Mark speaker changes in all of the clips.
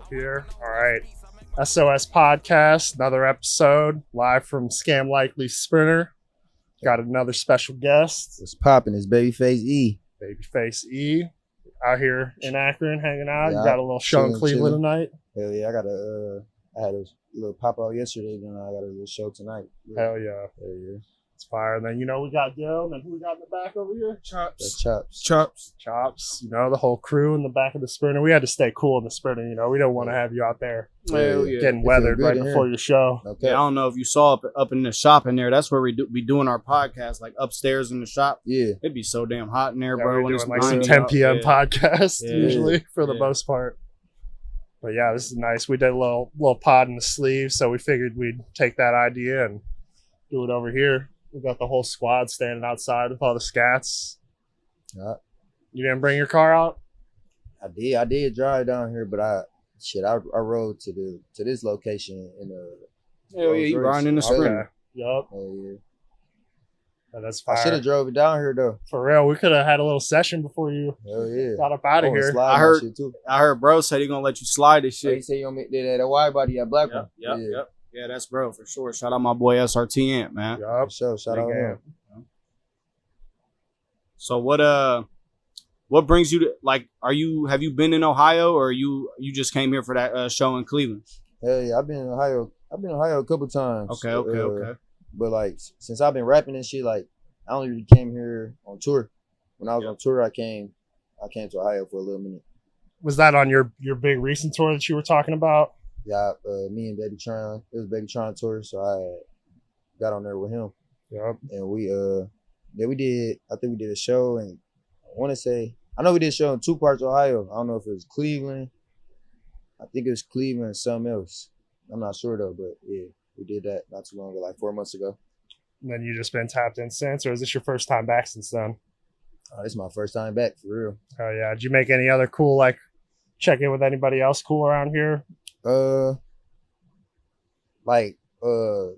Speaker 1: Here. All right. SOS Podcast, another episode live from Scam Likely Sprinter. Got another special guest,
Speaker 2: What's popping? It's BabyFxce E.
Speaker 1: BabyFxce E. Out here in Akron hanging out.
Speaker 2: Yeah,
Speaker 1: you got a little show in Cleveland tonight.
Speaker 2: Hell yeah, I had a little pop out yesterday, then I got a little show tonight.
Speaker 1: Hell yeah.
Speaker 2: Hell yeah.
Speaker 1: It's fire. And then, we got Gil. And then who we got in the back over here?
Speaker 2: That's Chops.
Speaker 1: Chops. The whole crew in the back of the Sprinter. We had to stay cool in the Sprinter. We don't want to have you out there getting weathered right before your show.
Speaker 3: Okay. Yeah, I don't know if you saw up in the shop in there. That's where we doing our podcast, like upstairs in the shop.
Speaker 2: Yeah.
Speaker 3: It'd be so damn hot in there, bro.
Speaker 1: We're doing like some 10 p.m. podcast usually for the most part. But yeah, this is nice. We did a little pod in the sleeve, so we figured we'd take that idea and do it over here. We got the whole squad standing outside with all the scats.
Speaker 2: Yeah.
Speaker 1: You didn't bring your car out?
Speaker 2: I did drive down here, but I rode to this location in
Speaker 3: Hell yeah, you riding in the Sprinter.
Speaker 1: Yup.
Speaker 2: Hell yeah.
Speaker 1: Oh, that's fire.
Speaker 2: I should have drove it down here though.
Speaker 1: For real, we could have had a little session before you got up out of here.
Speaker 3: I heard bro said he gonna let you slide this shit.
Speaker 2: He said you gonna make that wide body, that black one.
Speaker 3: Yep. Yeah, that's bro for sure. Shout out my boy SRT Amp, man.
Speaker 1: Yup.
Speaker 2: Shout out him.
Speaker 3: So what brings you to have you been in Ohio or you just came here for that show in Cleveland?
Speaker 2: Hell yeah, I've been in Ohio a couple times.
Speaker 3: Okay.
Speaker 2: But like since I've been rapping and shit, like I only really came here on tour. When I was on tour, I came to Ohio for a little minute.
Speaker 1: Was that on your big recent tour that you were talking about?
Speaker 2: Yeah, me and Baby Tron. It was Baby Tron tour, so I got on there with him.
Speaker 1: Yep.
Speaker 2: And we did. I think we did a show, and I know we did a show in two parts of Ohio. I don't know if it was Cleveland. I think it was Cleveland and something else. I'm not sure though, but yeah, we did that not too long ago, like 4 months ago.
Speaker 1: And then you just been tapped in since, or is this your first time back since then?
Speaker 2: This is my first time back for real.
Speaker 1: Oh yeah. Did you make any other cool check in with anybody else cool around here?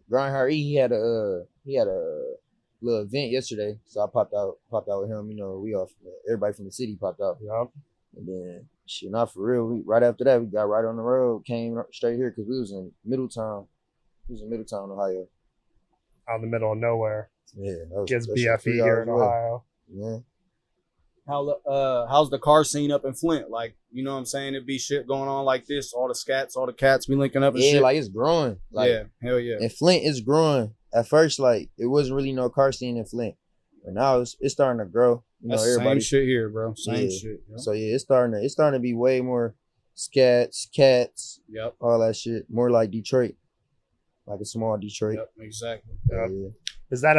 Speaker 2: Grindhard E, he had a little event yesterday, so I popped out with him. Everybody from the city popped out.
Speaker 1: Yep.
Speaker 2: And then not for real. Right after that, we got right on the road, came straight here because we was in Middletown. Ohio.
Speaker 1: Out in the middle of nowhere.
Speaker 2: Yeah.
Speaker 1: Gets BFE here in Ohio.
Speaker 2: Yeah.
Speaker 3: How's the car scene up in Flint? Like, you know what I'm saying? It be shit going on like this. All the scats, all the cats be linking up and shit.
Speaker 2: Yeah, like it's growing.
Speaker 3: Hell yeah.
Speaker 2: And Flint is growing. At first, it wasn't really no car scene in Flint. But now it's starting to grow.
Speaker 3: That's everybody same shit here, bro. Same shit. Yep.
Speaker 2: So yeah, it's starting to be way more scats, cats, all that shit. More like Detroit. Like a small Detroit.
Speaker 3: Yep, exactly.
Speaker 1: Yep. Yeah. Is that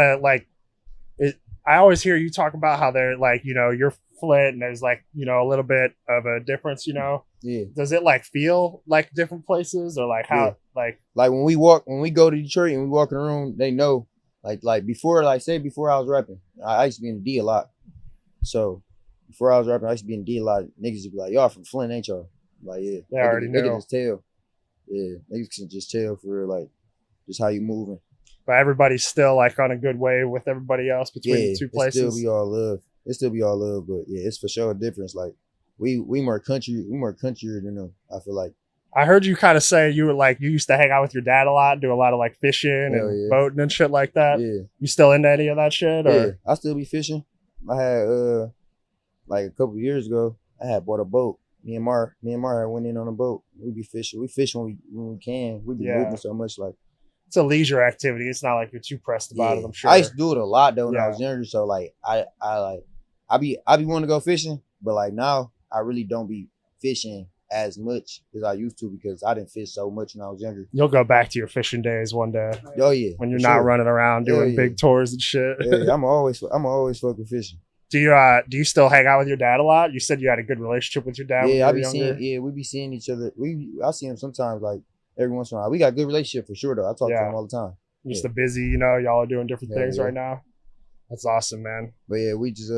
Speaker 1: I always hear you talk about how they're you're Flint and there's a little bit of a difference,
Speaker 2: Yeah.
Speaker 1: Does it feel like different places or how
Speaker 2: when we go to Detroit and we walk in the room, they know before I was rapping, I used to be in the D a lot. So before I was rapping, I used to be in the D a lot. Niggas would be like, y'all from Flint, ain't y'all? Like, yeah.
Speaker 1: They already know.
Speaker 2: They can just tell. Yeah. Niggas can just tell for real, just how you moving.
Speaker 1: But everybody's still on a good wave with everybody else between the two places.
Speaker 2: It still be all love, but yeah, it's for sure a difference. We more countryer than them, I feel like.
Speaker 1: I heard you kind of say you were you used to hang out with your dad a lot, do a lot of fishing and boating and shit like that.
Speaker 2: Yeah.
Speaker 1: You still into any of that shit? Or?
Speaker 2: Yeah, I still be fishing. I had a couple of years ago, I had bought a boat. Me and Mar had went in on a boat. We be fishing. We fish when we can. We be moving so much
Speaker 1: it's a leisure activity. It's not you're too pressed about it, I'm sure.
Speaker 2: I used to do it a lot though when I was younger. So I be wanting to go fishing, but now I really don't be fishing as much as I used to because I didn't fish so much when I was younger.
Speaker 1: You'll go back to your fishing days one day.
Speaker 2: Oh yeah.
Speaker 1: When you're not running around doing big tours and shit.
Speaker 2: Yeah, I'm always fucking fishing.
Speaker 1: Do you still hang out with your dad a lot? You said you had a good relationship with your dad.
Speaker 2: Yeah, we be seeing each other. I see him sometimes every once in a while. We got a good relationship for sure though. I talk to him all the time.
Speaker 1: Just the busy, y'all are doing different things right now. That's awesome, man.
Speaker 2: But yeah, we just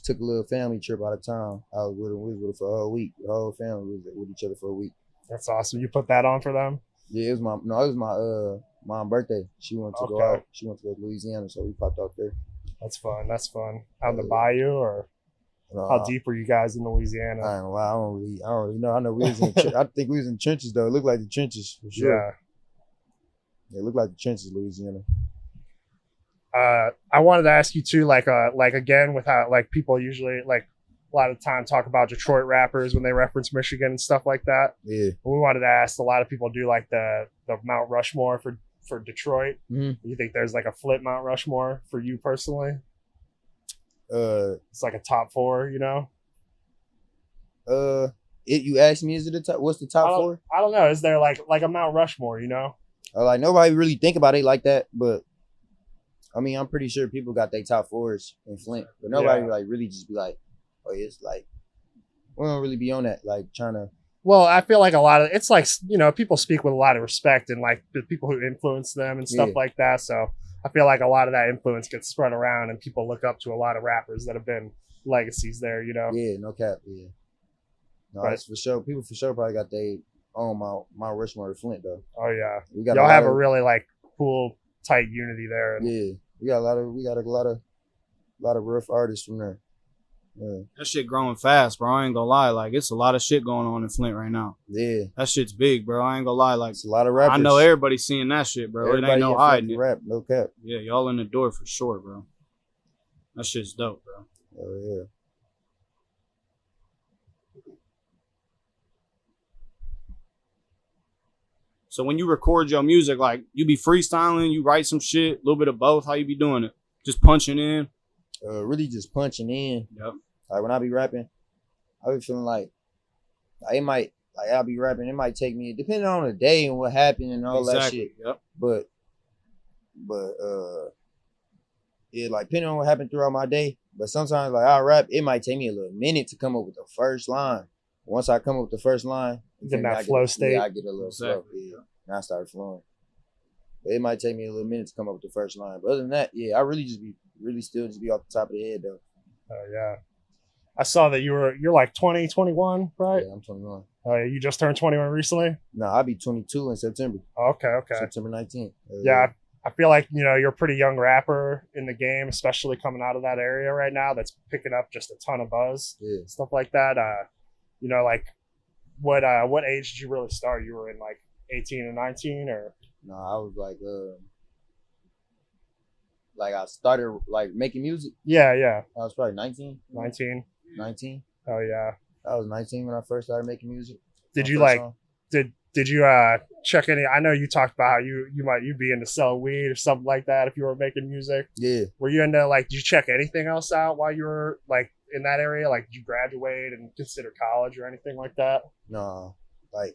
Speaker 2: took a little family trip out of town. I was with him. We was with him for a whole week. The whole family was with each other for a week.
Speaker 1: That's awesome. You put that on for them?
Speaker 2: Yeah, it was my mom's birthday. She wanted to go out. She wanted to go to Louisiana, so we popped out there.
Speaker 1: That's fun. Out in the bayou or? How deep were you guys in Louisiana?
Speaker 2: I don't really know. I know we was in. I think we was in trenches though. It looked like the trenches for sure. Yeah, it looked like the trenches, Louisiana.
Speaker 1: I wanted to ask you too, like again, with how like people usually like a lot of time talk about Detroit rappers when they reference Michigan and stuff like that.
Speaker 2: Yeah.
Speaker 1: We wanted to ask. A lot of people do like the Mount Rushmore for Detroit.
Speaker 2: Mm-hmm.
Speaker 1: You think there's like a flip Mount Rushmore for you personally? It's like a top 4, you know.
Speaker 2: You asked me, is it the top? What's the top 4?
Speaker 1: I don't know. Is there like a Mount Rushmore? You know.
Speaker 2: Like nobody really think about it like that, but I mean, I'm pretty sure people got their top 4s in Flint, but nobody like really just be like, oh, it's like we don't really be on that, like trying to.
Speaker 1: Well, I feel like a lot of it's like, you know, people speak with a lot of respect and like the people who influence them and stuff like that. So I feel like a lot of that influence gets spread around and people look up to a lot of rappers that have been legacies there, you know?
Speaker 2: Yeah, no cap. Yeah. No, that's for sure. People for sure probably got their own Mount Rushmore to Flint though.
Speaker 1: Oh yeah.
Speaker 2: Y'all
Speaker 1: have a really like cool, tight unity there.
Speaker 2: Yeah. We got a lot of rough artists from there. Yeah.
Speaker 3: That shit growing fast, bro. I ain't gonna lie. Like, it's a lot of shit going on in Flint right now.
Speaker 2: Yeah.
Speaker 3: That shit's big, bro. I ain't gonna lie. Like,
Speaker 2: it's a lot of rappers.
Speaker 3: I know everybody's seeing that shit, bro. Everybody it ain't no hiding it.
Speaker 2: Rap, no cap.
Speaker 3: Yeah, y'all in the door for sure, bro. That shit's dope, bro.
Speaker 2: Oh, yeah.
Speaker 3: So when you record your music, like, you be freestyling, you write some shit, a little bit of both. How you be doing it? Just punching in?
Speaker 2: Really just punching in.
Speaker 3: Yep.
Speaker 2: Like when I be rapping, I be feeling like it might, like I'll be rapping, it might take me, depending on the day and what happened and all that shit.
Speaker 3: Yep.
Speaker 2: But yeah, like depending on what happened throughout my day. But sometimes like I'll rap, it might take me a little minute to come up with the first line. Once I come up with the first line,
Speaker 1: get that flow state.
Speaker 2: Yeah, I get a little flow. Yeah. And I start flowing. But it might take me a little minute to come up with the first line. But other than that, yeah, I really still be off the top of the head though.
Speaker 1: Oh yeah. I saw that you're like 20, 21, right?
Speaker 2: Yeah, I'm 21.
Speaker 1: Oh yeah, you just turned 21 recently?
Speaker 2: No, I'll be 22 in September.
Speaker 1: Okay.
Speaker 2: September 19th.
Speaker 1: Yeah, I feel like, you know, you're a pretty young rapper in the game, especially coming out of that area right now that's picking up just a ton of buzz.
Speaker 2: Yeah.
Speaker 1: Stuff like that. You know, like what age did you really start? You were in like 18 or 19 or?
Speaker 2: No, I was like I started like making music.
Speaker 1: Yeah.
Speaker 2: I was probably 19.
Speaker 1: 19.
Speaker 2: Oh
Speaker 1: yeah.
Speaker 2: I was 19 when I first started making music.
Speaker 1: Did you like song. Did you check any? I know you talked about how you'd be into selling weed or something like that if you were making music.
Speaker 2: Yeah.
Speaker 1: Were you into like, did you check anything else out while you were like in that area? Like, did you graduate and consider college or anything like that?
Speaker 2: No. Like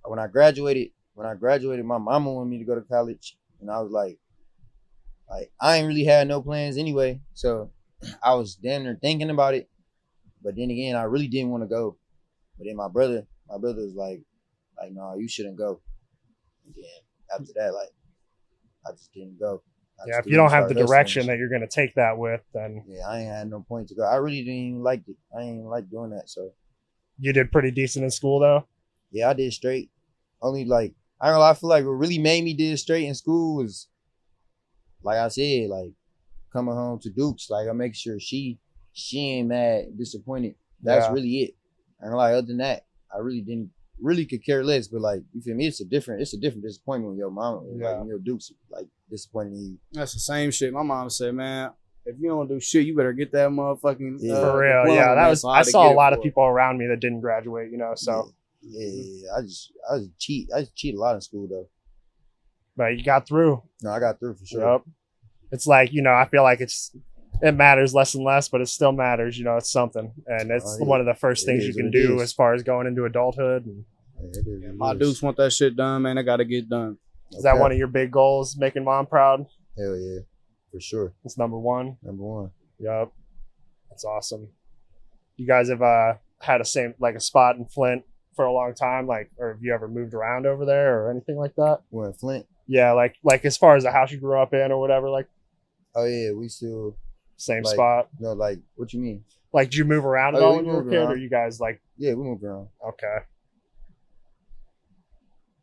Speaker 2: when I graduated, my mama wanted me to go to college, and I was like I ain't really had no plans anyway, so I was damn near thinking about it. But then again, I really didn't want to go. But then my brother was like, no, you shouldn't go. And then after that, like, I just didn't go.
Speaker 1: If you don't have the direction that you're going to take that with, then...
Speaker 2: Yeah, I ain't had no point to go. I really didn't even like it. I ain't like doing that, so...
Speaker 1: You did pretty decent in school, though?
Speaker 2: Yeah, I did straight. Only, like, I don't know, I feel like what really made me did straight in school was, like I said, like, coming home to Dukes. Like, I make sure she ain't mad, disappointed. That's really it. And like, other than that, I really could care less. But like, you feel me? It's a different disappointment when your mom, like, when your Dukes, like, disappointing you.
Speaker 3: That's the same shit. My mom said, man, if you don't do shit, you better get that motherfucking
Speaker 1: for real. Yeah, that was. I saw a lot of people around me that didn't graduate. You know, so
Speaker 2: yeah. I just cheat a lot in school though.
Speaker 1: But you got through.
Speaker 2: No, I got through for sure. Yep.
Speaker 1: It's like, you know, I feel like it matters less and less, but it still matters. You know, it's something, and it's one of the first things you can do as far as going into adulthood. And
Speaker 3: my Dukes want that shit done, man. I got to get done.
Speaker 1: Is that one of your big goals, making mom proud?
Speaker 2: Hell yeah, for sure.
Speaker 1: It's number one.
Speaker 2: Number one.
Speaker 1: Yep, that's awesome. You guys have had a spot in Flint for a long time, like, or have you ever moved around over there or anything like that?
Speaker 2: We're in Flint.
Speaker 1: Yeah, like as far as the house you grew up in or whatever, like.
Speaker 2: Oh yeah, we still
Speaker 1: same spot.
Speaker 2: No, like, what you mean?
Speaker 1: Like, did you move around at all when you were a kid, or you guys like?
Speaker 2: Yeah, we moved around.
Speaker 1: Okay.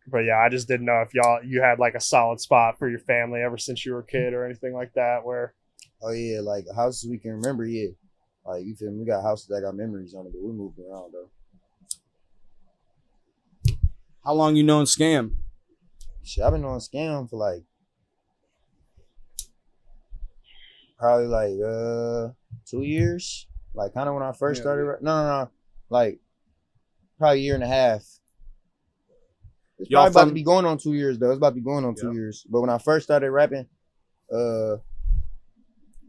Speaker 1: But yeah, I just didn't know if you had like a solid spot for your family ever since you were a kid or anything like that. Where?
Speaker 2: Oh yeah, like houses we can remember. Yeah, Like, you feel me? We got houses that got memories on it, but we moved around though.
Speaker 3: How long you known Scam?
Speaker 2: Shit, I've been on Scam for like probably like 2 years. Like kind of when I first started. No. Like probably a year and a half. It's
Speaker 3: Y'all
Speaker 2: probably about to be going on 2 years though. It's about to be going on 2
Speaker 3: Yeah.
Speaker 2: years. But when I first started rapping,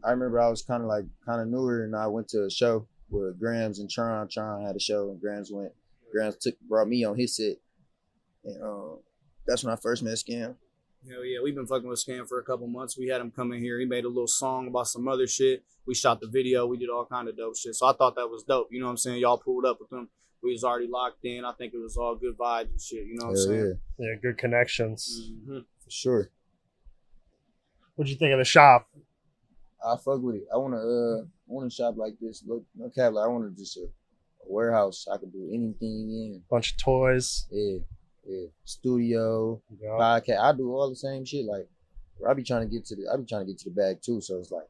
Speaker 2: I remember I was kind of newer, and I went to a show with Grams and Tron. Tron had a show, and Grams brought me on his set, and that's when I first met Scam.
Speaker 3: Hell yeah, we've been fucking with Scam for a couple months. We had him come in here. He made a little song about some other shit. We shot the video. We did all kind of dope shit. So I thought that was dope. You know what I'm saying? Y'all pulled up with him. We was already locked in. I think it was all good vibes and shit. You know what I'm saying?
Speaker 1: Yeah, good connections.
Speaker 3: Mm-hmm.
Speaker 2: For sure.
Speaker 1: What'd you think of the shop?
Speaker 2: I fuck with it. I wanna shop like this. Look, no cap. Like I want just a warehouse. I could do anything in.
Speaker 1: Bunch of toys.
Speaker 2: Yeah. Studio,
Speaker 1: Yeah.
Speaker 2: podcast. I do all the same shit. Like I be trying to get to the bag too. So it's like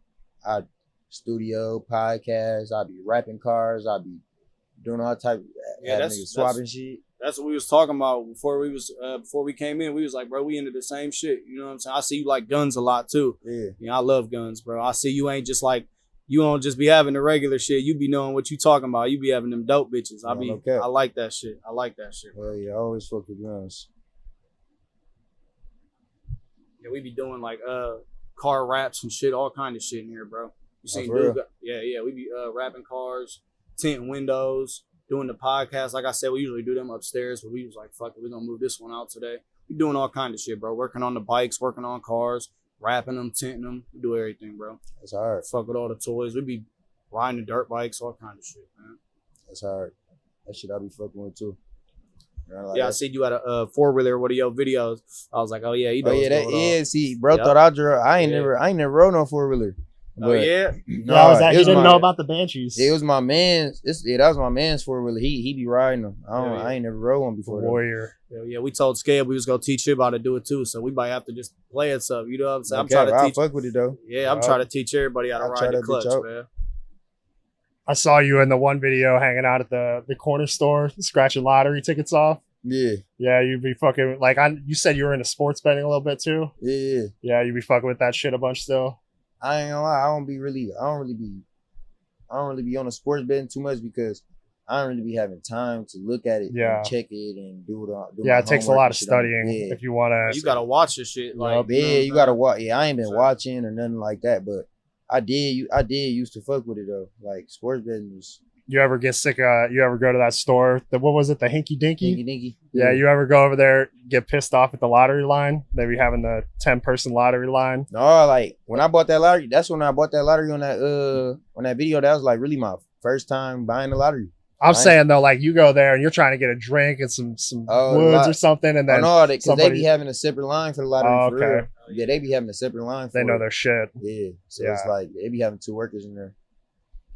Speaker 2: studio, podcast. I be rapping cars. I be doing all type of niggas swapping shit.
Speaker 3: That's what we was talking about before we came in. We was like, bro, we into the same shit. You know what I'm saying? I see you like guns a lot too.
Speaker 2: Yeah.
Speaker 3: You know, I love guns, bro. I see you ain't just like, you don't just be having the regular shit. You be knowing what you talking about. You be having them dope bitches. I like that shit. I like that shit.
Speaker 2: Well, yeah, I always fuck with guns.
Speaker 3: Yeah, we be doing like car raps and shit, all kind of shit in here, bro. You seen
Speaker 2: for real?
Speaker 3: dude? Yeah. We be rapping cars, tinting windows, doing the podcast. Like I said, we usually do them upstairs, but we was like, fuck it, we gonna move this one out today. We doing all kind of shit, bro. Working on the bikes, working on cars, rapping them, tinting them. We do everything, bro.
Speaker 2: That's hard.
Speaker 3: Fuck with all the toys. We be riding the dirt bikes, all kind of shit, man.
Speaker 2: That's hard. That shit I be fucking with too.
Speaker 3: Yeah, I seen you at a 4-wheeler, one of your videos. I was like, oh yeah, he knows.
Speaker 2: Oh yeah, that
Speaker 3: what's going on.
Speaker 2: see, bro.
Speaker 3: Yep.
Speaker 2: Thought I drove. I ain't never rode no 4-wheeler.
Speaker 3: Oh yeah.
Speaker 2: No,
Speaker 1: That was that.
Speaker 2: it
Speaker 1: You didn't
Speaker 2: my-
Speaker 1: know about the Banshees.
Speaker 2: It was my man's. That was my man's 4-wheeler. He be riding them. I ain't never rode one before.
Speaker 1: Warrior.
Speaker 3: Yeah, we told Scab we was gonna teach him how to do it too, so we might have to just play it up. You know what I'm saying?
Speaker 2: Okay,
Speaker 3: I'm trying to
Speaker 2: I'll
Speaker 3: teach.
Speaker 2: fuck with it though.
Speaker 3: Yeah, I'm trying to teach everybody how to
Speaker 2: I'll try
Speaker 3: ride the
Speaker 2: that
Speaker 3: clutch,
Speaker 2: bitch out.
Speaker 3: man.
Speaker 1: I saw you in the one video hanging out at the corner store, scratching lottery tickets off.
Speaker 2: Yeah,
Speaker 1: Yeah, you'd be fucking like you said you were into sports betting a little bit too.
Speaker 2: yeah.
Speaker 1: Yeah, you'd be fucking with that shit a bunch still.
Speaker 2: I ain't gonna lie. I don't really be on the sports betting too much because I don't really be having time to look at it,
Speaker 1: Yeah.
Speaker 2: and check it, and do
Speaker 1: Yeah,
Speaker 2: my
Speaker 1: it takes a
Speaker 2: homework
Speaker 1: lot
Speaker 2: and
Speaker 1: of
Speaker 2: shit on it.
Speaker 1: studying
Speaker 2: Yeah.
Speaker 1: if you want to.
Speaker 3: You gotta watch this shit. Like,
Speaker 2: You gotta watch. Yeah, I ain't been
Speaker 3: So-
Speaker 2: watching or nothing like that, but I did used to fuck with it though. Like sports betting was
Speaker 1: You ever get sick of, you ever go to that store, what was it, the Hinky Dinky?
Speaker 2: dinky.
Speaker 1: Yeah, you ever go over there, get pissed off at the lottery line? They be having the 10-person lottery line.
Speaker 2: No, like when I bought that lottery, that's when I bought that lottery on that video. That was like really my first time buying the lottery.
Speaker 1: I'm
Speaker 2: Right.
Speaker 1: saying though, like you go there and you're trying to get a drink and some woods or something, and then
Speaker 2: No, because they
Speaker 1: somebody-
Speaker 2: be having a separate line for the lottery.
Speaker 1: Oh,
Speaker 2: For
Speaker 1: okay.
Speaker 2: real. Yeah, they be having a separate line for
Speaker 1: they know
Speaker 2: it.
Speaker 1: their shit.
Speaker 2: Yeah, so
Speaker 1: Yeah.
Speaker 2: it's like they be having 2 workers in there.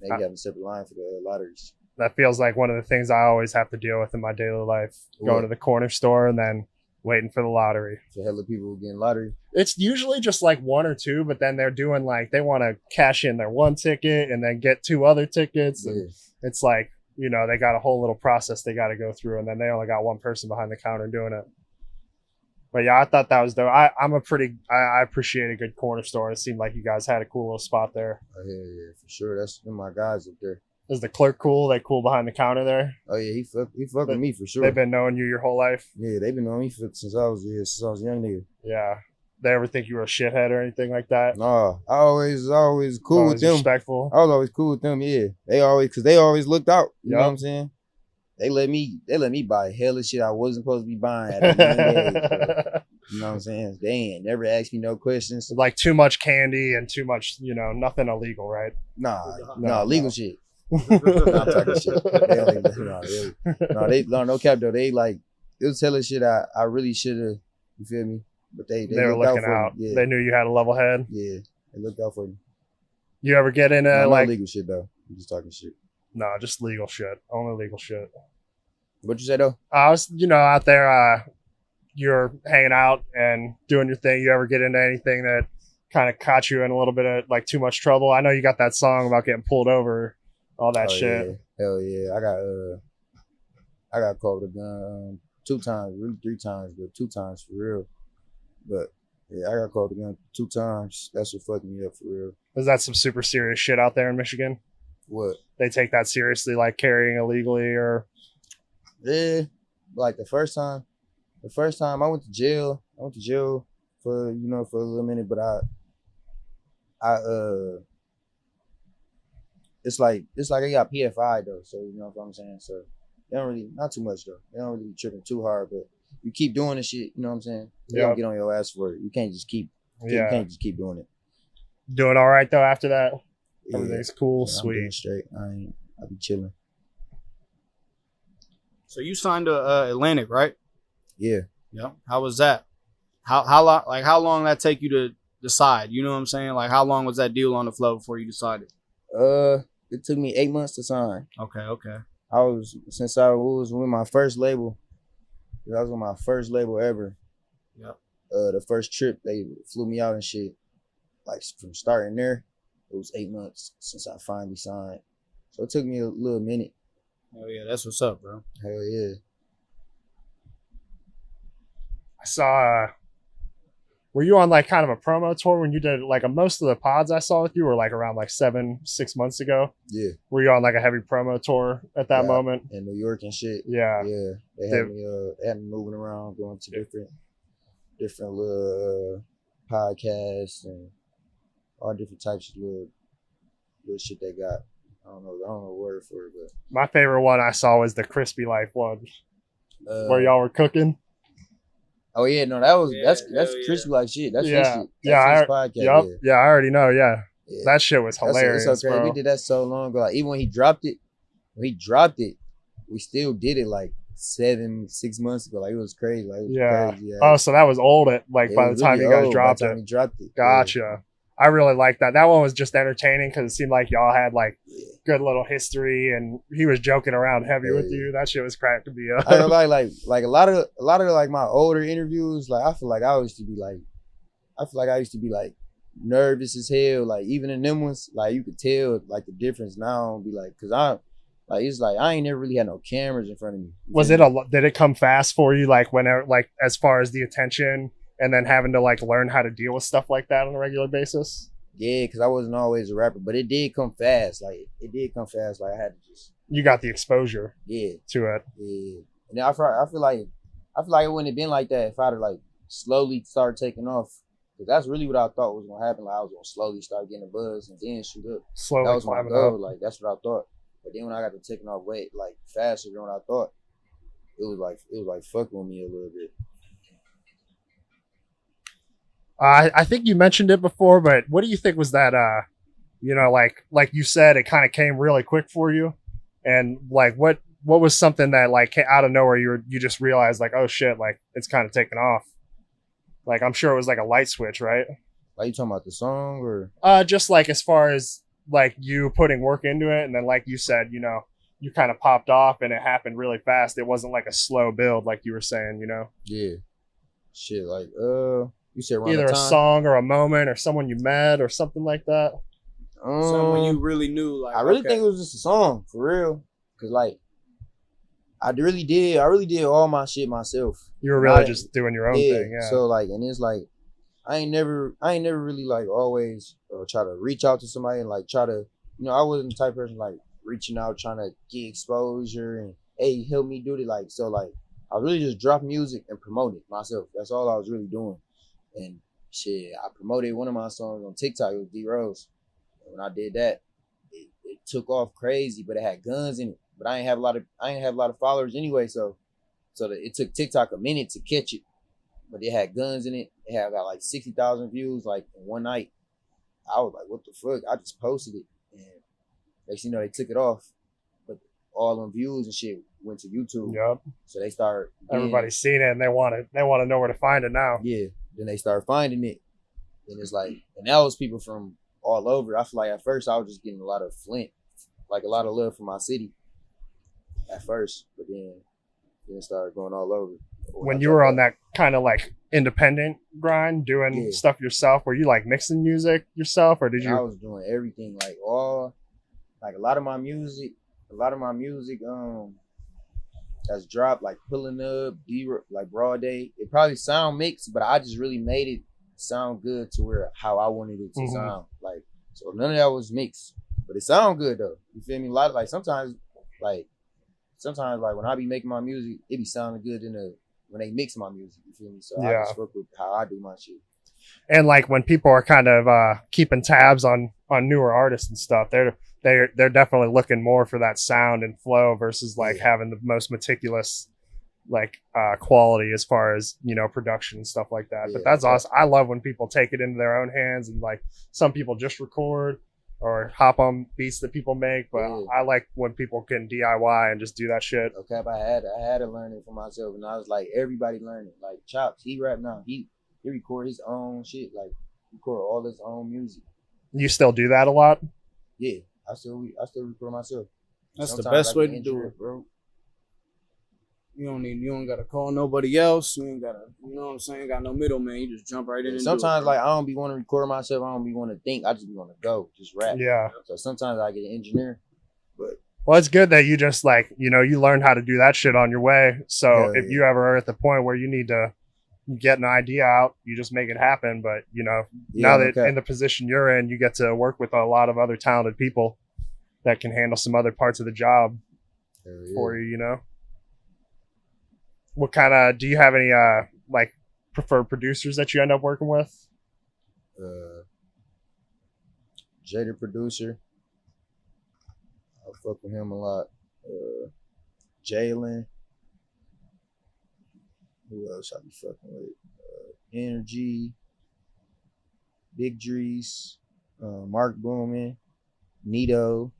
Speaker 2: They be
Speaker 1: Uh,
Speaker 2: having a separate line for the lotteries.
Speaker 1: That feels like one of the things I always have to deal with in my daily life. Going
Speaker 2: What?
Speaker 1: to the corner store and then waiting for the lottery.
Speaker 2: So hella people getting lottery.
Speaker 1: It's usually just like 1 or 2, but then they're doing like they want to cash in their 1 ticket and then get 2 other tickets. And it's like, you know, they got a whole little process they got to go through, and then they only got 1 person behind the counter doing it. But yeah, I thought that was dope. I appreciate a good corner store. It seemed like you guys had a cool little spot there.
Speaker 2: Oh, yeah, for sure. That's them my guys up there.
Speaker 1: Is the clerk cool? They cool behind the counter there?
Speaker 2: Oh yeah, he fuck with me for sure.
Speaker 1: They've been knowing you your whole life?
Speaker 2: Yeah, they've been knowing me since I was a young nigga.
Speaker 1: Yeah. They ever think you were a shithead or anything like that?
Speaker 2: No, I always cool
Speaker 1: Always
Speaker 2: with them.
Speaker 1: respectful.
Speaker 2: I was always cool with them. Yeah, they always looked out. You know
Speaker 1: Yup.
Speaker 2: what I'm saying? They let me buy hella shit I wasn't supposed to be buying at a young age. Bro. You know what I'm saying? They ain't never asked me no questions.
Speaker 1: Like too much candy and too much, nothing illegal, right?
Speaker 2: Nah, legal shit. Nah, I'm talking shit. They don't even, no cap though. They like it was hella shit I really should have. You feel me? But they
Speaker 1: were
Speaker 2: looked
Speaker 1: looking out.
Speaker 2: Me. Yeah,
Speaker 1: They knew you had a level head.
Speaker 2: yeah, they looked out for me.
Speaker 1: You ever get into
Speaker 2: No
Speaker 1: like
Speaker 2: legal shit though. I'm just talking shit.
Speaker 1: no, just legal shit. Only legal shit.
Speaker 2: What you say though?
Speaker 1: I was, out there, you're hanging out and doing your thing. You ever get into anything that kind of caught you in a little bit of like too much trouble? I know you got that song about getting pulled over all that shit.
Speaker 2: Yeah. Hell yeah. I got caught with a gun 2 times, really 3 times, but 2 times for real. But yeah, I got caught with a gun 2 times. That's what fucked me up for real.
Speaker 1: Is that some super serious shit out there in Michigan?
Speaker 2: What?
Speaker 1: They take that seriously, like carrying illegally or?
Speaker 2: Yeah. Like the first time I went to jail. I went to jail for a little minute, but it's like I got PFI though, so you know what I'm saying? So they don't really, not too much though. They don't really be tripping too hard, but you keep doing this shit, you know what I'm saying? They don't get on your ass for it. You can't just keep doing it.
Speaker 1: Doing all right though after that?
Speaker 2: Yeah.
Speaker 1: Everything's cool,
Speaker 2: Yeah,
Speaker 1: sweet.
Speaker 2: I'm doing straight. I be chilling.
Speaker 3: So you signed to Atlantic, right?
Speaker 2: Yeah.
Speaker 3: Yeah. How was that? How long that take you to decide? You know what I'm saying? Like how long was that deal on the flow before you decided?
Speaker 2: It took me 8 months to sign.
Speaker 3: Okay.
Speaker 2: Since I was with my first label. That was on my first label ever.
Speaker 3: Yep.
Speaker 2: The first trip they flew me out and shit. Like from starting there, it was 8 months since I finally signed. So it took me a little minute.
Speaker 3: Oh yeah, that's what's up, bro.
Speaker 2: Hell yeah.
Speaker 1: I saw, were you on like kind of a promo tour when you did like most of the pods I saw with you were like around like 6 months ago?
Speaker 2: Yeah.
Speaker 1: Were you on like a heavy promo tour at that moment?
Speaker 2: In New York and shit.
Speaker 1: Yeah.
Speaker 2: Yeah. They had me moving around, going to different little podcasts and all different types of little shit they got. I don't know the word for it, but
Speaker 1: My favorite one I saw was the Crispy Life one, where y'all were cooking.
Speaker 2: Oh yeah, no, that's Crispy Life shit. That's his shit.
Speaker 1: That's
Speaker 2: his podcast.
Speaker 1: Yeah, I already know. Yeah. That shit was hilarious,
Speaker 2: it's okay.
Speaker 1: bro.
Speaker 2: We did that so long ago. Like, even when he dropped it, we still did it like 6 months ago. Like it was crazy. Like it was crazy. Yeah.
Speaker 1: Oh, so that was old. By the time you guys dropped it.
Speaker 2: By the time he dropped it.
Speaker 1: Gotcha.
Speaker 2: Yeah.
Speaker 1: I really liked that. That one was just entertaining because it seemed like y'all had like good little history, and he was joking around heavy with you. That shit was cracking me up.
Speaker 2: I don't know, like a lot of like my older interviews. Like I feel like I used to be like nervous as hell. Like even in them ones, like you could tell like the difference now. Be like, cause it's like I ain't never really had no cameras in front of me.
Speaker 1: Did it come fast for you? Like whenever, like as far as the attention. And then having to like learn how to deal with stuff like that on a regular basis.
Speaker 2: Yeah, because I wasn't always a rapper, but it did come fast. Like I had to just.
Speaker 1: You got the exposure.
Speaker 2: Yeah.
Speaker 1: To it.
Speaker 2: Yeah, and then I feel like it wouldn't have been like that if I'd have like slowly started taking off. Because that's really what I thought was gonna happen. Like I was gonna slowly start getting a buzz and then shoot up.
Speaker 1: Slowly.
Speaker 2: That was my goal. Like that's what I thought. But then when I got to taking off weight like faster than what I thought, it was like fucking with me a little bit.
Speaker 1: I think you mentioned it before, but what do you think was that, like you said, it kind of came really quick for you. And like, what was something that like out of nowhere, you just realized like, oh shit, like it's kind of taken off. Like, I'm sure it was like a light switch, right?
Speaker 2: Are you talking about the song or?
Speaker 1: Just like as far as like you putting work into it. And then like you said, you kind of popped off and it happened really fast. It wasn't like a slow build, like you were saying,
Speaker 2: Yeah. Shit. Like, you said
Speaker 1: either a song or a moment or someone you met or something like that.
Speaker 3: Someone you really knew. Like
Speaker 2: I really think it was just a song for real. Cause like I really did all my shit myself.
Speaker 1: You were really just doing your own thing. Yeah.
Speaker 2: So like, and it's like I ain't never really like always try to reach out to somebody and like try to, I wasn't the type of person like reaching out trying to get exposure and hey help me do it. Like so like I really just drop music and promote it myself. That's all I was really doing. And shit, I promoted one of my songs on TikTok. It was D Rose. And when I did that, it took off crazy, but it had guns in it. But I ain't have a lot of followers anyway, so it took TikTok a minute to catch it. But it had guns in it. It had got like 60,000 views like in one night. I was like, what the fuck? I just posted it, and next thing you know, they took it off. But all them views and shit went to YouTube.
Speaker 1: Yep.
Speaker 2: So they started.
Speaker 1: Everybody's seen it, and they want to know where to find it now.
Speaker 2: Yeah. Then they started finding it. And it's like, and that was people from all over. I feel like at first I was just getting a lot of Flint, like a lot of love from my city at first, but then it started going all over.
Speaker 1: When you were on that kind of like independent grind, doing stuff yourself, were you like mixing music yourself or did you?
Speaker 2: I was doing everything, like like a lot of my music, that's dropped like Pulling Up, like Broad Day. It probably sound mixed, but I just really made it sound good to where how I wanted it to sound. Like, so none of that was mixed, but it sound good though. You feel me? A lot of, like sometimes like when I be making my music, it be sounding good when they mix my music. You feel me? So I just fuck with how I do my shit.
Speaker 1: And like when people are kind of keeping tabs on newer artists and stuff, they're definitely looking more for that sound and flow versus like having the most meticulous like quality as far as, you know, production and stuff like that. But that's awesome. I love when people take it into their own hands, and like some people just record or hop on beats that people make, but I like when people can DIY and just do that shit.
Speaker 2: Okay, but I had to learn it for myself, and I was like, everybody learn it. Like Chops, he rap now. He record his own shit, like record all his own music.
Speaker 1: You still do that a lot?
Speaker 2: Yeah, I still record myself.
Speaker 3: That's sometimes the best way to do it, bro. You don't gotta call nobody else. You ain't gotta, you know what I'm saying? Got no middleman. You just jump right in. And
Speaker 2: sometimes
Speaker 3: do it,
Speaker 2: like I don't be want to record myself. I don't be want to think. I just be want to go, just rap.
Speaker 1: Yeah.
Speaker 2: So sometimes I get an engineer, but
Speaker 1: well, it's good that you just like, you know, you learned how to do that shit on your way. So if you ever are at the point where you need to get an idea out, you just make it happen. But you know, now that in the position you're in, you get to work with a lot of other talented people that can handle some other parts of the job for you. You know. What kind of, do you have any like preferred producers that you end up working with?
Speaker 2: Jada producer. I fuck with him a lot. Jalen. Who else I be fucking with? Energy. Big Drees. Mark Boomin. Nito.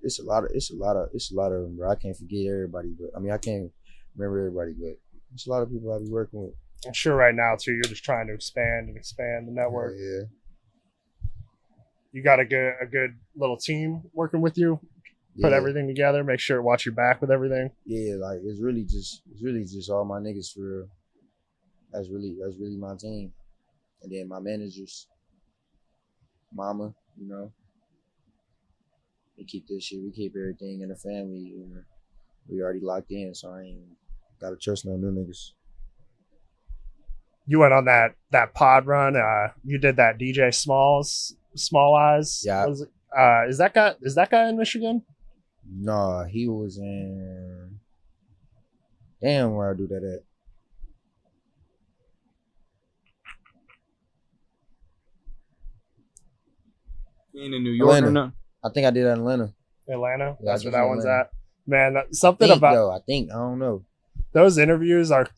Speaker 2: It's a lot of them, bro. I can't forget everybody, but I mean I can't remember everybody, but it's a lot of people I be working with.
Speaker 1: I'm sure right now too, you're just trying to expand the network.
Speaker 2: Yeah.
Speaker 1: You got a good little team working with you. Put everything together. Make sure watch your back with everything.
Speaker 2: Yeah, like it's really just all my niggas for real. That's really my team, and then my managers, mama, you know. We keep this shit. We keep everything in the family. You know, we already locked in, so I ain't gotta trust no new niggas.
Speaker 1: You went on that pod run. You did that DJ Small Eyes.
Speaker 2: Yeah.
Speaker 1: Is that guy in Michigan?
Speaker 2: Nah, he was in. Damn, where I do that at?
Speaker 3: You ain't in New York or nothing?
Speaker 2: I think I did that in Atlanta.
Speaker 1: Atlanta?
Speaker 2: Yeah,
Speaker 1: that's where that one's
Speaker 2: Atlanta.
Speaker 1: at. Man, I
Speaker 2: don't know.
Speaker 1: Those interviews are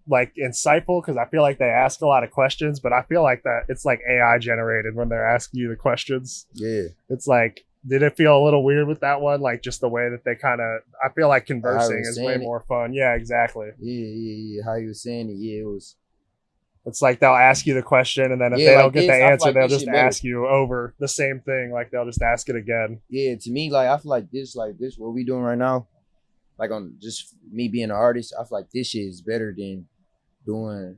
Speaker 1: like insightful because I feel like they ask a lot of questions, but I feel like that it's like AI generated when they're asking you the questions.
Speaker 2: Yeah.
Speaker 1: It's like, did it feel a little weird with that one? Like just the way that they kind of, I feel like conversing is way more fun. Yeah, exactly.
Speaker 2: Yeah. How you were saying it, it was.
Speaker 1: It's like they'll ask you the question, and then if they don't get the answer, they'll just ask you over the same thing. Like they'll just ask it again.
Speaker 2: Yeah, to me, like I feel like this, what we doing right now, like on just me being an artist, I feel like this shit is better than doing,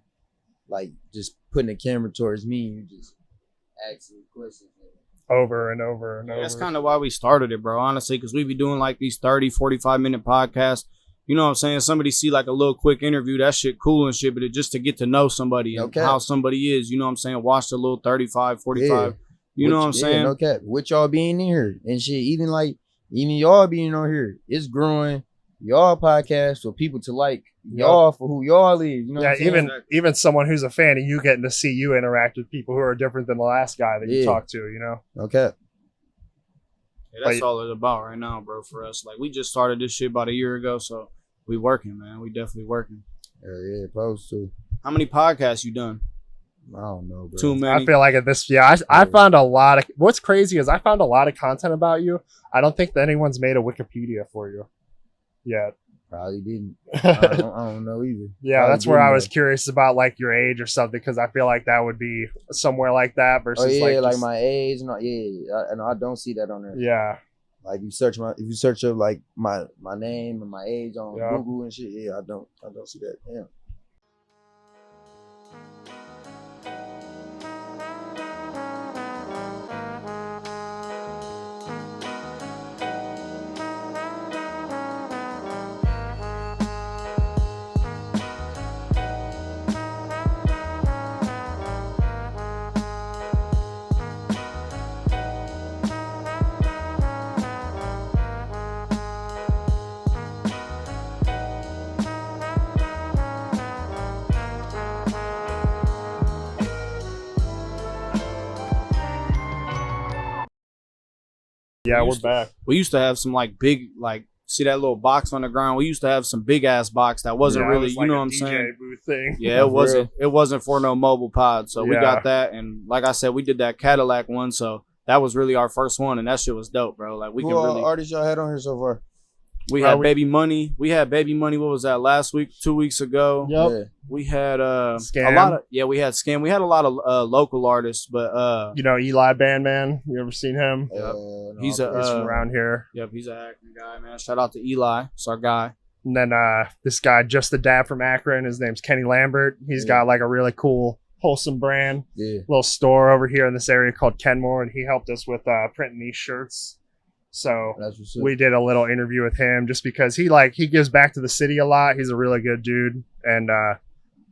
Speaker 2: like just putting a camera towards me and you just asking questions
Speaker 1: over and over and over.
Speaker 3: That's kind of why we started it, bro, honestly, because we be doing like these 30, 45-minute podcasts. You know what I'm saying? Somebody see like a little quick interview, that shit cool and shit, but it just to get to know somebody and how somebody is, you know what I'm saying? Watch the little 35, 45, you know what I'm saying?
Speaker 2: No cap. With y'all being in here and shit, even y'all being on here, it's growing y'all podcast for people to like y'all for who y'all is. You know what I'm saying?
Speaker 1: Even someone who's a fan of you getting to see you interact with people who are different than the last guy that you talked to, you know?
Speaker 2: Okay.
Speaker 3: Yeah, that's all it's about right now, bro, for us. Like, we just started this shit about a year ago, so we working, man. We definitely working.
Speaker 2: Yeah, supposed to.
Speaker 3: How many podcasts you done?
Speaker 2: I don't know, bro.
Speaker 1: Too many. I feel like at this, I found a lot of, what's crazy is I found a lot of content about you. I don't think that anyone's made a Wikipedia for you yet.
Speaker 2: Probably didn't. I don't know either.
Speaker 1: Yeah, probably that's where I was curious about like your age or something, because I feel like that would be somewhere like that versus
Speaker 2: like my age. No, and I don't see that on there.
Speaker 1: Yeah.
Speaker 2: Like if you search up like my name and my age on Google and shit, I don't see that. Damn.
Speaker 1: Yeah, we're back.
Speaker 3: We used to have some like big, like, see that little box on the ground? We used to have some big ass box that wasn't really,
Speaker 1: it was like
Speaker 3: you know
Speaker 1: a
Speaker 3: what I'm
Speaker 1: DJ
Speaker 3: saying?
Speaker 1: booth thing.
Speaker 3: Yeah, it wasn't for no mobile pod. So we
Speaker 1: Yeah.
Speaker 3: got that, and like I said, we did that Cadillac one, so that was really our first one, and that shit was dope, bro. Like we
Speaker 2: Who
Speaker 3: can
Speaker 2: all
Speaker 3: really.
Speaker 2: artists y'all had on here so far?
Speaker 3: We had Baby Money. We had Baby Money. What was that? Last week, 2 weeks ago.
Speaker 1: Yep.
Speaker 2: Yeah.
Speaker 3: We had
Speaker 1: Scam.
Speaker 3: a lot of we had Scam. We had a lot of local artists, but
Speaker 1: You know Eli Bandman? You ever seen him?
Speaker 3: Yep.
Speaker 2: No,
Speaker 3: He's
Speaker 1: He's from around here.
Speaker 3: Yep, he's an acting guy, man. Shout out to Eli. It's our guy.
Speaker 1: And then this guy, Just the Dad from Akron, his name's Kenny Lambert. He's got like a really cool, wholesome brand.
Speaker 2: Yeah.
Speaker 1: Little store over here in this area called Kenmore, and he helped us with printing these shirts. So
Speaker 2: That's what's up.
Speaker 1: we did a little interview with him just because he gives back to the city a lot. He's a really good dude, and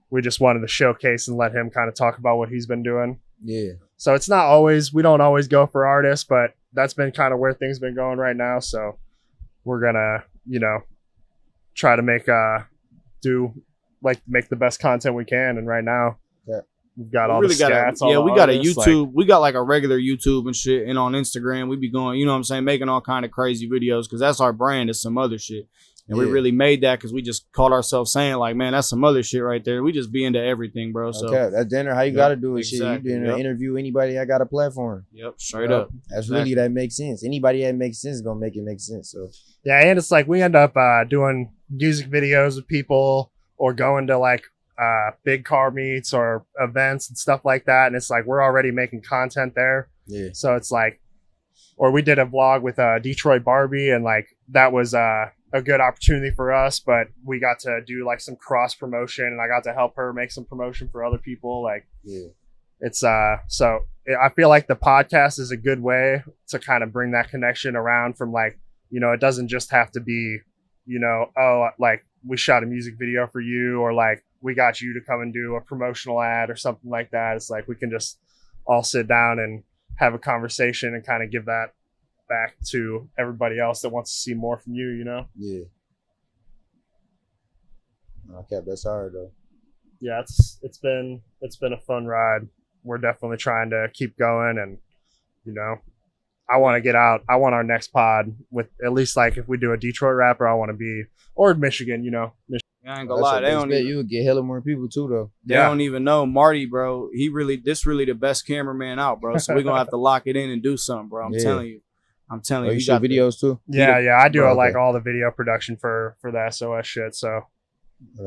Speaker 1: we just wanted to showcase and let him kind of talk about what he's been doing.
Speaker 2: Yeah.
Speaker 1: So it's not always, we don't always go for artists, but that's been kind of where things been going right now. So we're gonna, try to make make the best content we can. And right now,
Speaker 2: Yeah.
Speaker 1: we've got all the stats.
Speaker 3: We got a YouTube. We got like a regular YouTube and shit, and on Instagram we be going, you know what I'm saying, making all kind of crazy videos because that's our brand. It's some other shit. And we really made that because we just caught ourselves saying like, man, that's some other shit right there. We just be into everything, bro. So
Speaker 2: okay, that's dinner. How you gotta do it,
Speaker 3: exactly,
Speaker 2: shit. You doing an interview anybody that got a platform.
Speaker 3: Yep, straight up.
Speaker 2: That's really that makes sense. Anybody that makes sense is gonna make it make sense. So
Speaker 1: yeah, and it's like we end up doing music videos with people or going to like big car meets or events and stuff like that. And it's like we're already making content there.
Speaker 2: yeah,
Speaker 1: So it's like, or we did a vlog with Detroit Barbie, and like that was a good opportunity for us, but we got to do like some cross promotion, and I got to help her make some promotion for other people. Like,
Speaker 2: yeah,
Speaker 1: it's so I feel like the podcast is a good way to kind of bring that connection around from like, it doesn't just have to be, oh, like we shot a music video for you, or like we got you to come and do a promotional ad or something like that. It's like we can just all sit down and have a conversation and kind of give that back to everybody else that wants to see more from you,
Speaker 2: yeah. Okay, that's hard though.
Speaker 1: Yeah, it's been a fun ride. We're definitely trying to keep going, and I want to get out. I want our next pod with at least like if we do a Detroit rapper, I want to be, or Michigan, Michigan.
Speaker 3: I ain't gonna lie, they don't even,
Speaker 2: you would get hella more people too though.
Speaker 3: They don't even know Marty, bro. This really the best cameraman out, bro. So we're gonna have to lock it in and do something, bro. I'm telling you.
Speaker 2: You shoot videos too?
Speaker 1: Yeah, I do like all the video production for the SOS shit. So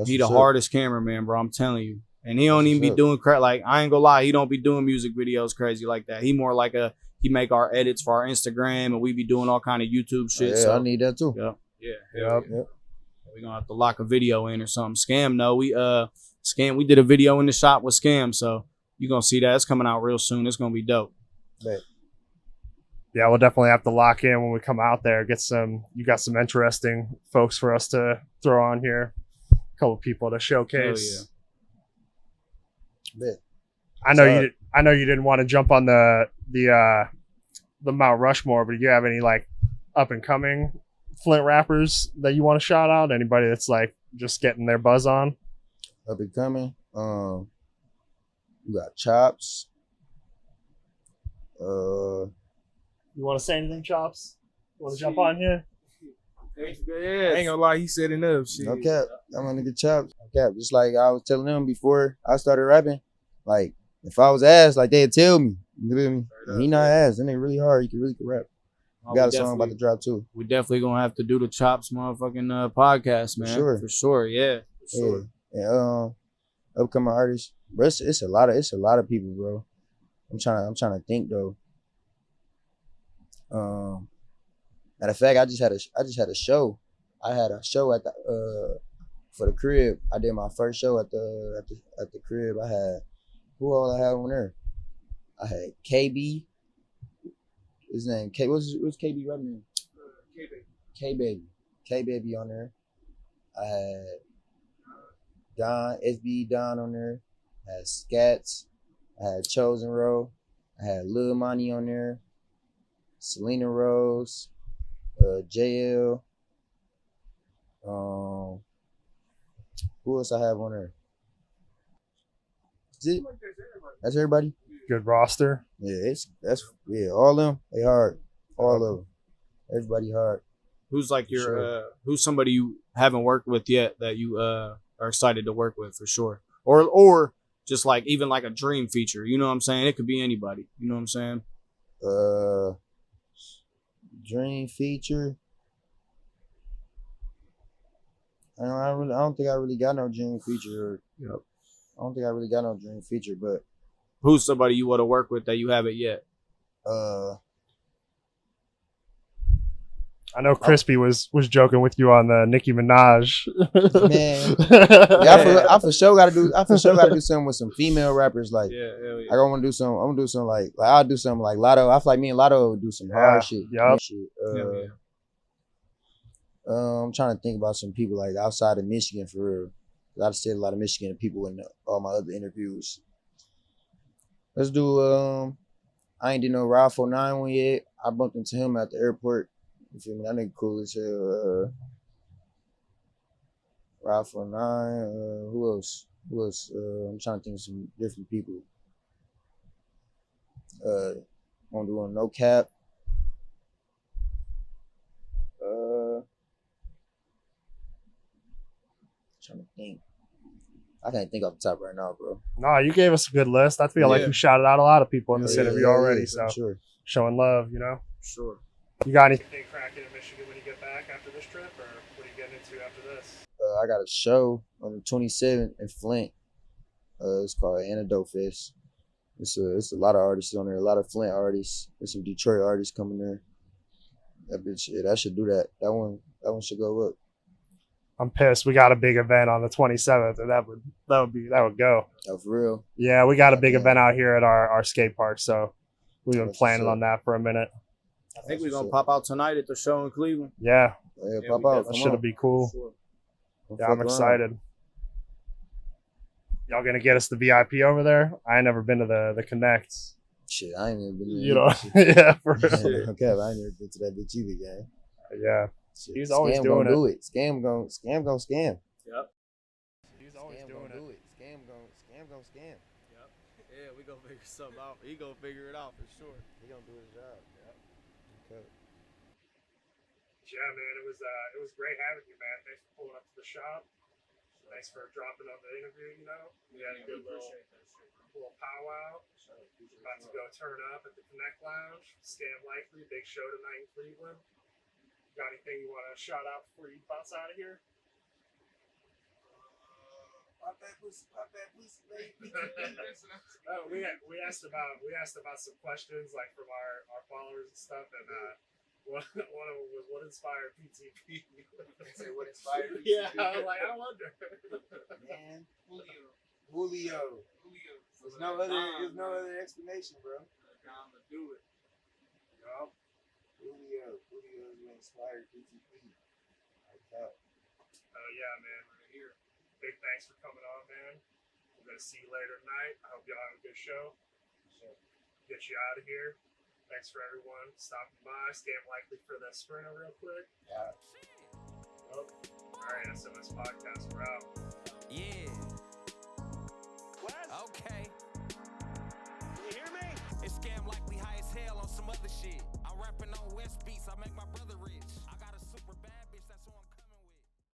Speaker 3: he the hardest cameraman, bro. I'm telling you. And he don't even be doing crap. Like, I ain't gonna lie, he don't be doing music videos crazy like that. He more like he make our edits for our Instagram, and we be doing all kind of YouTube shit.
Speaker 2: Yeah,
Speaker 3: so
Speaker 2: I need that too.
Speaker 3: Yep.
Speaker 1: Yep.
Speaker 3: We're gonna have to lock a video in or something. Scam, no, we did a video in the shop with Scam, so you're gonna see that. It's coming out real soon. It's gonna be dope.
Speaker 2: Right.
Speaker 1: Yeah, we'll definitely have to lock in when we come out there. You got some interesting folks for us to throw on here. A couple people to showcase.
Speaker 2: Bet.
Speaker 1: I know you didn't want to jump on the Mount Rushmore, but do you have any like up and coming Flint rappers that you want to shout out? Anybody that's like just getting their buzz on?
Speaker 2: Up and coming. We got Chops.
Speaker 4: You want to say anything, Chops? You want to jump on here?
Speaker 5: I ain't gonna lie, he setting up shit.
Speaker 2: No cap. I'm a nigga Chops. No cap. Just like I was telling them before I started rapping, like if I was asked, like they'd tell me. You feel me? He not asked, and they really hard. You can really rap. Got a song about to drop too.
Speaker 3: We definitely gonna have to do the Chops motherfucking podcast, man. For sure, yeah. For sure.
Speaker 2: Yeah. And upcoming artists, bro, it's a lot of people, bro. I'm trying to think though. Matter of fact, I just had a show. I had a show at the for the crib. I did my first show at the crib. I had who all I had on there? I had KB. His name K. What's KB right name? K Baby on there. I had Don SB Don on there. I had Scats. I had Chosen Row. I had Lil Money on there. Selena Rose. JL. Who else I have on there? Is it? That's everybody.
Speaker 1: Good roster.
Speaker 2: Yeah, that's all of them. They hard. All of them. Everybody hard.
Speaker 3: Who's like your
Speaker 2: Sure.
Speaker 3: who's somebody you haven't worked with yet that you are excited to work with for sure, or just like even like a dream feature. You know what I'm saying? It could be anybody. You know what I'm saying?
Speaker 2: Dream feature. I don't think I really got no dream feature.
Speaker 3: Yep.
Speaker 2: I don't think I really got no dream feature, but
Speaker 3: Who's somebody you want to work with that you haven't yet?
Speaker 1: I know Crispy was joking with you on the Nicki Minaj.
Speaker 2: Man, yeah, I for sure gotta do something with some female rappers. Like,
Speaker 3: Yeah, hell yeah.
Speaker 2: I want to do some. I'm gonna do something like I'll do something like Lotto. I feel like me and Lotto would do some hard shit.
Speaker 1: Yup.
Speaker 3: Hell yeah.
Speaker 2: I'm trying to think about some people like outside of Michigan for real. I've stayed a lot of Michigan people in all my other interviews. Let's do. I ain't did no Ralph 09 one yet. I bumped into him at the airport. You feel me? That nigga cool as hell. Ralph 09. Who else? I'm trying to think of some different people. I'm doing No Cap. Trying to think. I can't think off the top right now, bro.
Speaker 1: No, you gave us a good list. I feel like you shouted out a lot of people in this interview already. So
Speaker 2: sure.
Speaker 1: showing love, you know.
Speaker 3: Sure.
Speaker 1: You got anything cracking in Michigan when you get back after this trip, or what are you getting into after this?
Speaker 2: I got a show on the 27th in Flint. It's called Antidote Fest. It's a lot of artists on there. A lot of Flint artists. There's some Detroit artists coming there. That bitch, yeah, I should do that. That one should go up.
Speaker 1: I'm pissed. We got a big event on the 27th, and that would go.
Speaker 2: Oh, for real?
Speaker 1: Yeah, we got a big
Speaker 2: Yeah.
Speaker 1: event out here at our skate park, so we've been
Speaker 2: That's
Speaker 1: planning
Speaker 2: what's
Speaker 1: on that for a minute.
Speaker 3: I think we're gonna pop out tonight at the show in Cleveland.
Speaker 1: Yeah,
Speaker 2: Yeah,
Speaker 3: Yeah,
Speaker 2: pop
Speaker 3: we
Speaker 2: out.
Speaker 1: that
Speaker 2: Come
Speaker 1: should
Speaker 2: on.
Speaker 1: be cool.
Speaker 3: Sure.
Speaker 2: Don't
Speaker 1: Yeah,
Speaker 2: fuck
Speaker 1: I'm
Speaker 2: around.
Speaker 1: excited. Y'all gonna get us the VIP over there? I ain't never been to the Connect.
Speaker 2: Shit, I ain't even been there.
Speaker 1: You know, yeah, for real.
Speaker 2: Okay, I ain't never been to that bitch either, gang.
Speaker 1: Yeah,
Speaker 2: Shit,
Speaker 1: He's always
Speaker 2: Scam
Speaker 1: doing
Speaker 2: gonna do it. Scam gonna scam.
Speaker 3: Yep.
Speaker 1: he's always
Speaker 2: Scam
Speaker 1: doing
Speaker 2: gonna
Speaker 1: it.
Speaker 2: do it. Scam gonna scam.
Speaker 3: Yep. Yeah, we gonna figure something out. He gonna figure it out for sure.
Speaker 2: He gonna do his job. Okay.
Speaker 1: Yeah, man, it was great having you, man. Thanks for pulling up to the shop. Thanks for dropping on the interview. You know, we had a good little powwow. About to go turn up at the Connect Lounge. Scam Likely, big show tonight in Cleveland. Got anything you want to shout out before you bounce out of here?
Speaker 2: Pop that pussy, baby.
Speaker 1: We asked about some questions like from our followers and stuff, and one of them was what inspired PTP.
Speaker 2: Say what inspired you?
Speaker 1: Yeah, I was like, I wonder.
Speaker 2: Man, Julio. There's no other explanation, bro.
Speaker 3: Time to do it.
Speaker 1: Yup.
Speaker 2: Julio is what inspired PTP. Like that.
Speaker 1: Yeah, man, we're here. Big thanks for coming on, man. We're gonna see you later tonight. I hope y'all have a good show. Get you out of here. Thanks for everyone stopping by. Scam Likely for the sprinter real quick.
Speaker 2: Yeah.
Speaker 1: All right, SomeOtherSht Podcast, we're out.